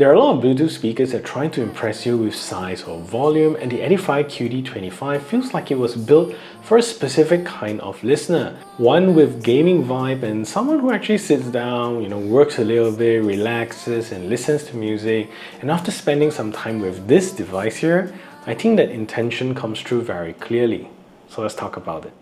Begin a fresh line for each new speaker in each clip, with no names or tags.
There are a lot of Bluetooth speakers that try to impress you with size or volume, and the Edifier QD25 feels like it was built for a specific kind of listener. One with gaming vibe and someone who actually sits down, works a little bit, relaxes and listens to music. And after spending some time with this device here, I think that intention comes through very clearly. So let's talk about it.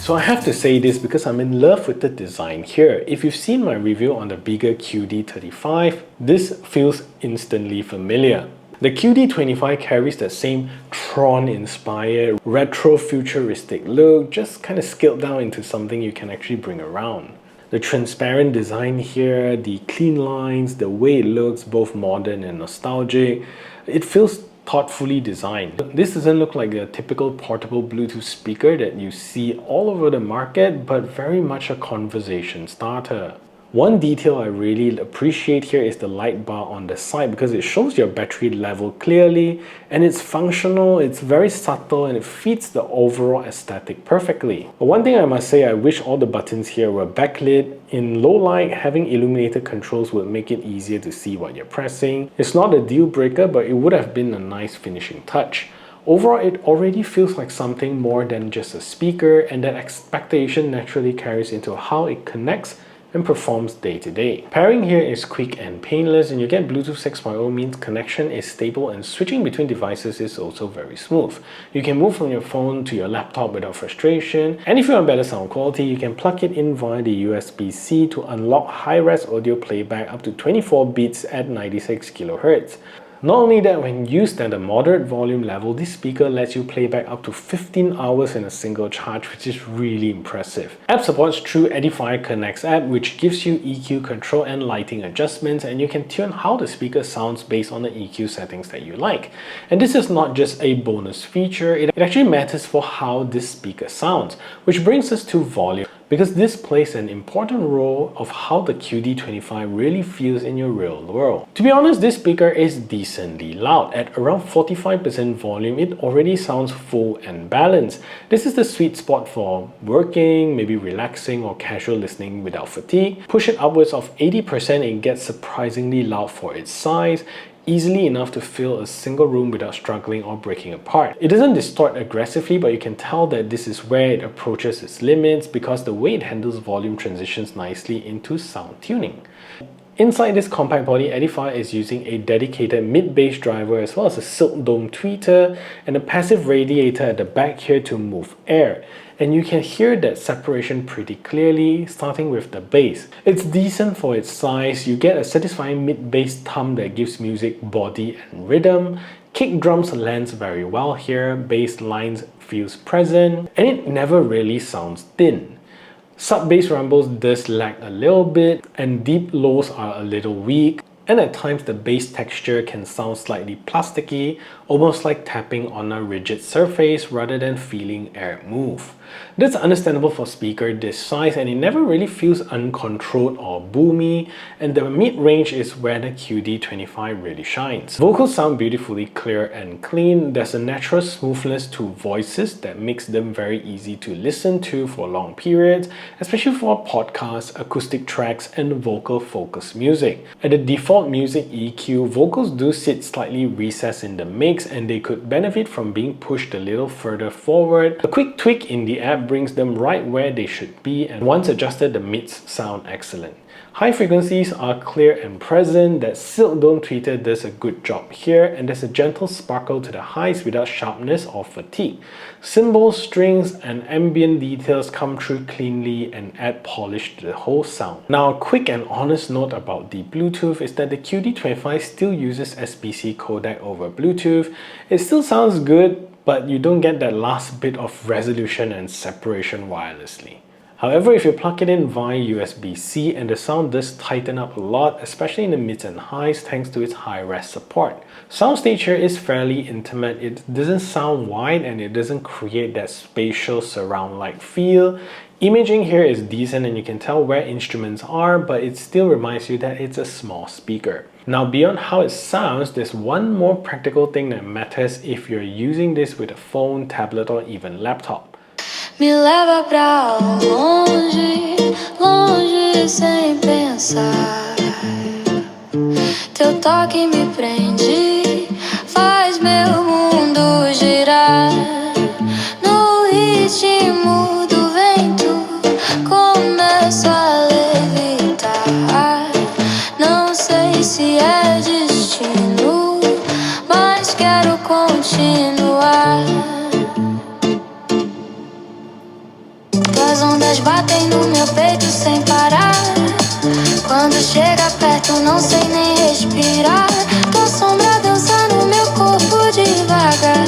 So I have to say this because I'm in love with the design here. If you've seen my review on the bigger QD35, this feels instantly familiar. The QD25 carries the same Tron-inspired, retro-futuristic look, just kind of scaled down into something you can actually bring around. The transparent design here, the clean lines, the way it looks both modern and nostalgic, it feels thoughtfully designed. This doesn't look like a typical portable Bluetooth speaker that you see all over the market, but very much a conversation starter. One detail I really appreciate here is the light bar on the side because it shows your battery level clearly and it's functional, it's very subtle, and it fits the overall aesthetic perfectly. But one thing I must say, I wish all the buttons here were backlit. In low light, having illuminated controls would make it easier to see what you're pressing. It's not a deal breaker, but it would have been a nice finishing touch. Overall, it already feels like something more than just a speaker, and that expectation naturally carries into how it connects and performs day to day. Pairing here is quick and painless, and you get Bluetooth 6.0 means connection is stable and switching between devices is also very smooth. You can move from your phone to your laptop without frustration, and if you want better sound quality, you can plug it in via the USB-C to unlock high-res audio playback up to 24 beats at 96 kHz. Not only that, when used at a moderate volume level, this speaker lets you play back up to 15 hours in a single charge, which is really impressive. App supports through Edifier Connect's app, which gives you EQ control and lighting adjustments, and you can tune how the speaker sounds based on the EQ settings that you like. And this is not just a bonus feature, it actually matters for how this speaker sounds, which brings us to volume, because this plays an important role of how the QD25 really feels in your real world. To be honest, this speaker is decently loud. At around 45% volume, it already sounds full and balanced. This is the sweet spot for working, maybe relaxing or casual listening without fatigue. Push it upwards of 80%, it gets surprisingly loud for its size, easily enough to fill a single room without struggling or breaking apart. It doesn't distort aggressively, but you can tell that this is where it approaches its limits because the way it handles volume transitions nicely into sound tuning. Inside this compact body, Edifier is using a dedicated mid-bass driver as well as a silk dome tweeter and a passive radiator at the back here to move air. And you can hear that separation pretty clearly, starting with the bass. It's decent for its size. You get a satisfying mid-bass thump that gives music body and rhythm. Kick drums lands very well here, bass lines feels present, and it never really sounds thin. Sub-bass rumbles does lag a little bit, and deep lows are a little weak, and at times the bass texture can sound slightly plasticky, almost like tapping on a rigid surface rather than feeling air move. That's understandable for a speaker this size, and it never really feels uncontrolled or boomy, and the mid-range is where the QD25 really shines. Vocals sound beautifully clear and clean. There's a natural smoothness to voices that makes them very easy to listen to for long periods, especially for podcasts, acoustic tracks, and vocal-focused music. At the default music EQ, vocals do sit slightly recessed in the mix, and they could benefit from being pushed a little further forward. A quick tweak in the app brings them right where they should be, and once adjusted, the mids sound excellent. High frequencies are clear and present. That silk dome tweeter does a good job here, and there's a gentle sparkle to the highs without sharpness or fatigue. Cymbals, strings, and ambient details come through cleanly and add polish to the whole sound. Now, a quick and honest note about the Bluetooth is that the QD25 still uses SBC codec over Bluetooth. It still sounds good, but you don't get that last bit of resolution and separation wirelessly. However, if you plug it in via USB-C, and the sound does tighten up a lot, especially in the mids and highs thanks to its high-res support. Soundstage here is fairly intimate. It doesn't sound wide and it doesn't create that spatial surround-like feel. Imaging here is decent and you can tell where instruments are, but it still reminds you that it's a small speaker. Now beyond how it sounds, there's one more practical thing that matters if you're using this with a phone, tablet or even laptop.
Me leva pra longe, longe sem pensar. Teu toque me prende, faz meu mundo girar. No ritmo do vento, começo a levitar. Não sei se é destino, mas quero continuar. As ondas batem no meu peito sem parar. Quando chega perto não sei nem respirar. Tua sombra dança no meu corpo devagar.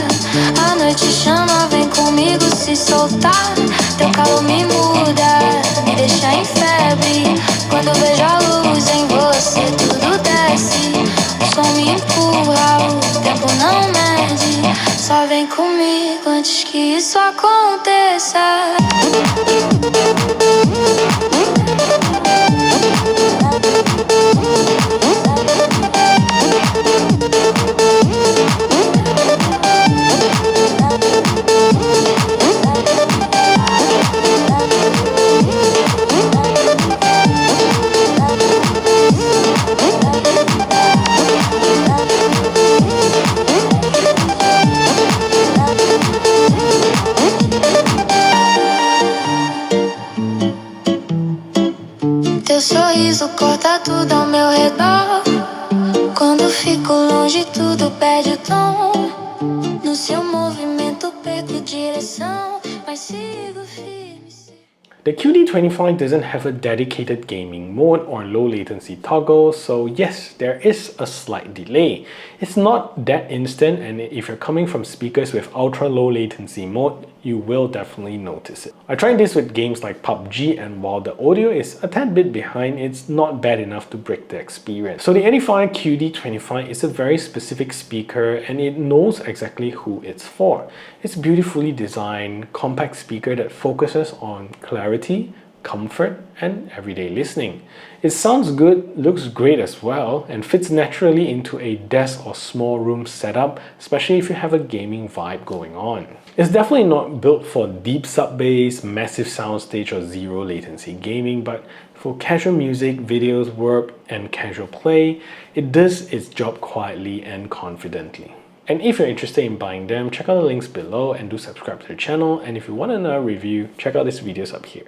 A noite chama, vem comigo se soltar. Teu calor me muda, me deixa em febre. Quando vejo a luz em você tudo desce. O som me empurra, o tempo não mede. Só vem comigo antes que isso aconteça. Teu sorriso corta tudo ao meu redor. Quando fico longe tudo perde o tom. No seu movimento perco direção, mas sigo firme.
The QD25 doesn't have a dedicated gaming mode or low latency toggle, so yes, there is a slight delay. It's not that instant, and if you're coming from speakers with ultra low latency mode, you will definitely notice it. I tried this with games like PUBG, and while the audio is a tad bit behind, it's not bad enough to break the experience. So the Edifier QD25 is a very specific speaker and it knows exactly who it's for. It's beautifully designed, compact speaker that focuses on clarity, comfort, and everyday listening. It sounds good, looks great as well, and fits naturally into a desk or small room setup, especially if you have a gaming vibe going on. It's definitely not built for deep sub-bass, massive soundstage, or zero latency gaming, but for casual music, videos, work, and casual play, it does its job quietly and confidently. And if you're interested in buying them, check out the links below and do subscribe to the channel. And if you want another review, check out these videos up here.